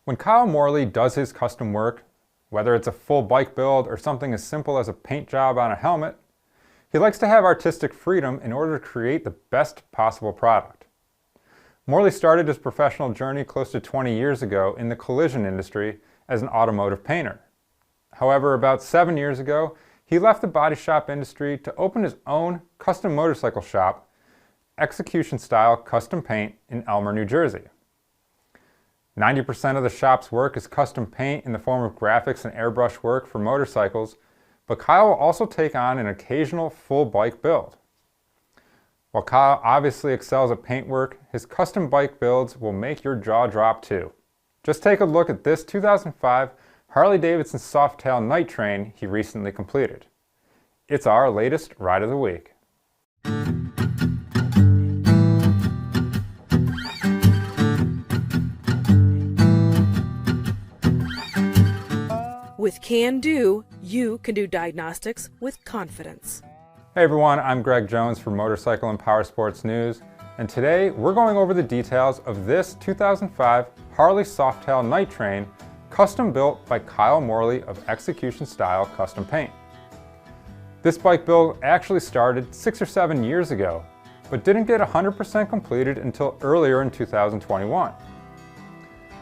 When Kyle Morley does his custom work, whether it's a full bike build or something as simple as a paint job on a helmet, he likes to have artistic freedom in order to create the best possible product. Morley started his professional journey close to 20 years ago in the collision industry as an automotive painter. However, about 7 years ago, he left the body shop industry to open his own custom motorcycle shop, Execution Style Custom Paint, in Elmer, New Jersey. 90% of the shop's work is custom paint in the form of graphics and airbrush work for motorcycles, but Kyle will also take on an occasional full bike build. While Kyle obviously excels at paint work, his custom bike builds will make your jaw drop too. Just take a look at this 2005 Harley-Davidson Softail Night Train he recently completed. It's our latest ride of the week. With CanDo, you can do diagnostics with confidence. Hey everyone, I'm Greg Jones for Motorcycle and Powersports News, and today we're going over the details of this 2005 Harley Softail Night Train, custom built by Kyle Morley of Execution Style Custom Paint. This bike build actually started 6 or 7 years ago, but didn't get 100% completed until earlier in 2021.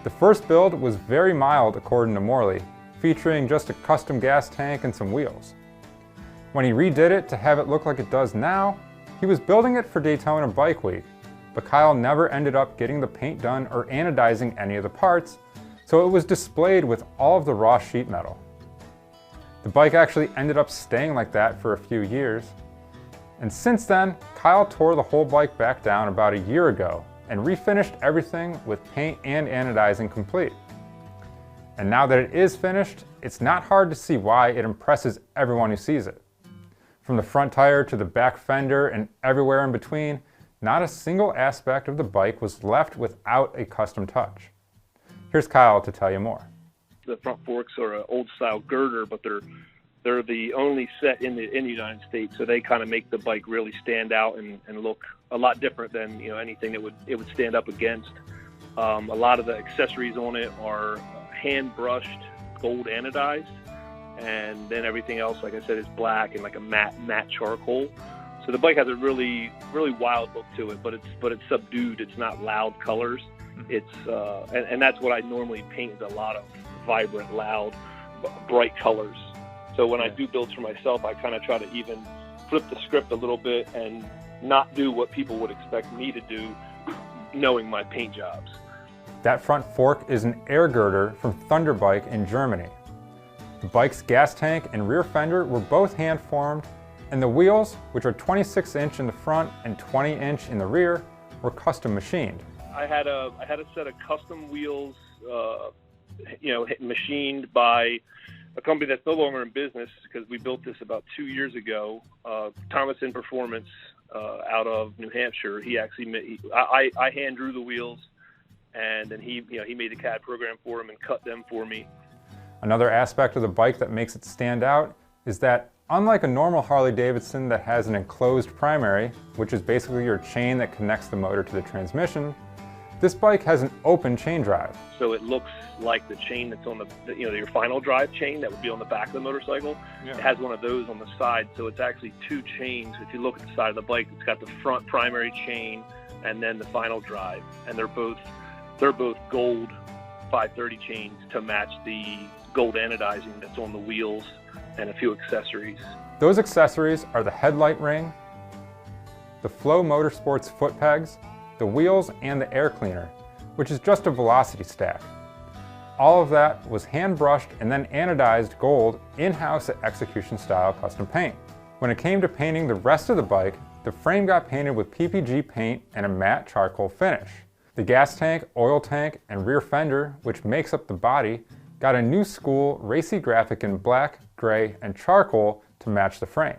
The first build was very mild according to Morley, featuring just a custom gas tank and some wheels. When he redid it to have it look like it does now, he was building it for Daytona Bike Week, but Kyle never ended up getting the paint done or anodizing any of the parts, so it was displayed with all of the raw sheet metal. The bike actually ended up staying like that for a few years, and since then, Kyle tore the whole bike back down about a year ago and refinished everything with paint and anodizing complete. And now that it is finished, it's not hard to see why it impresses everyone who sees it. From the front tire to the back fender and everywhere in between, not a single aspect of the bike was left without a custom touch. Here's Kyle to tell you more. The front forks are an old style girder, but they're the only set in the United States, so they kind of make the bike really stand out and look a lot different than anything that it would stand up against. A lot of the accessories on it are hand brushed, gold anodized, and then everything else, like I said, is black and like a matte charcoal. So the bike has a really wild look to it, but it's subdued. It's not loud colors. It's and that's what I normally paint, is a lot of vibrant, loud, bright colors. So when I do builds for myself, I kind of try to even flip the script a little bit and not do what people would expect me to do, knowing my paint jobs. That front fork is an air girder from Thunderbike in Germany. The bike's gas tank and rear fender were both hand-formed, and the wheels, which are 26-inch in the front and 20-inch in the rear, were custom machined. I had a set of custom wheels, machined by a company that's no longer in business, because we built this about 2 years ago. Thomason Performance out of New Hampshire. I hand drew the wheels, and then he made the CAD program for them and cut them for me. Another aspect of the bike that makes it stand out is that, unlike a normal Harley-Davidson that has an enclosed primary, which is basically your chain that connects the motor to the transmission, this bike has an open chain drive. So it looks like the chain that's on your final drive chain that would be on the back of the motorcycle. Yeah. It has one of those on the side, so it's actually two chains. If you look at the side of the bike, it's got the front primary chain and then the final drive, and they're both gold 530 chains to match the gold anodizing that's on the wheels and a few accessories. Those accessories are the headlight ring, the Flow Motorsports foot pegs, the wheels, and the air cleaner, which is just a velocity stack. All of that was hand brushed and then anodized gold in-house at Execution Style Custom Paint. When it came to painting the rest of the bike, the frame got painted with PPG paint and a matte charcoal finish. The gas tank, oil tank, and rear fender, which makes up the body, got a new school racy graphic in black, gray, and charcoal to match the frame.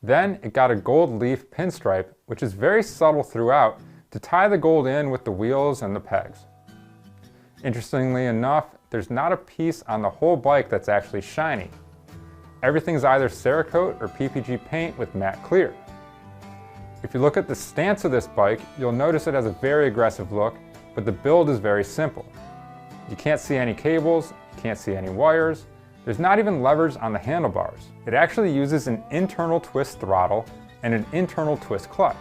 Then it got a gold leaf pinstripe, which is very subtle throughout, to tie the gold in with the wheels and the pegs. Interestingly enough, there's not a piece on the whole bike that's actually shiny. Everything's either Cerakote or PPG paint with matte clear. If you look at the stance of this bike, you'll notice it has a very aggressive look, but the build is very simple. You can't see any cables, you can't see any wires, there's not even levers on the handlebars. It actually uses an internal twist throttle and an internal twist clutch.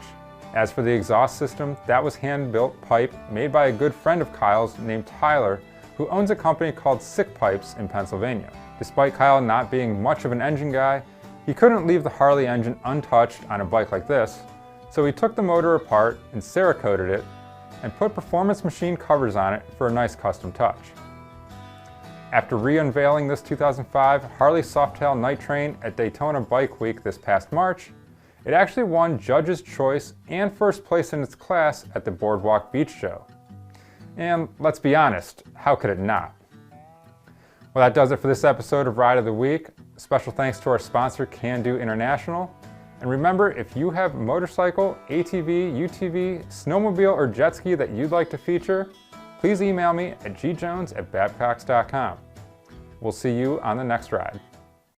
As for the exhaust system, that was hand-built pipe made by a good friend of Kyle's named Tyler, who owns a company called Sick Pipes in Pennsylvania. Despite Kyle not being much of an engine guy, he couldn't leave the Harley engine untouched on a bike like this, so he took the motor apart and Cerakoted it and put performance machine covers on it for a nice custom touch. After re-unveiling this 2005 Harley Softail Night Train at Daytona Bike Week this past March, it actually won Judge's Choice and first place in its class at the Boardwalk Beach Show. And let's be honest, how could it not? Well, that does it for this episode of Ride of the Week. Special thanks to our sponsor, CanDo International. And remember, if you have a motorcycle, ATV, UTV, snowmobile, or jet ski that you'd like to feature, please email me at gjones@babcocks.com. We'll see you on the next ride.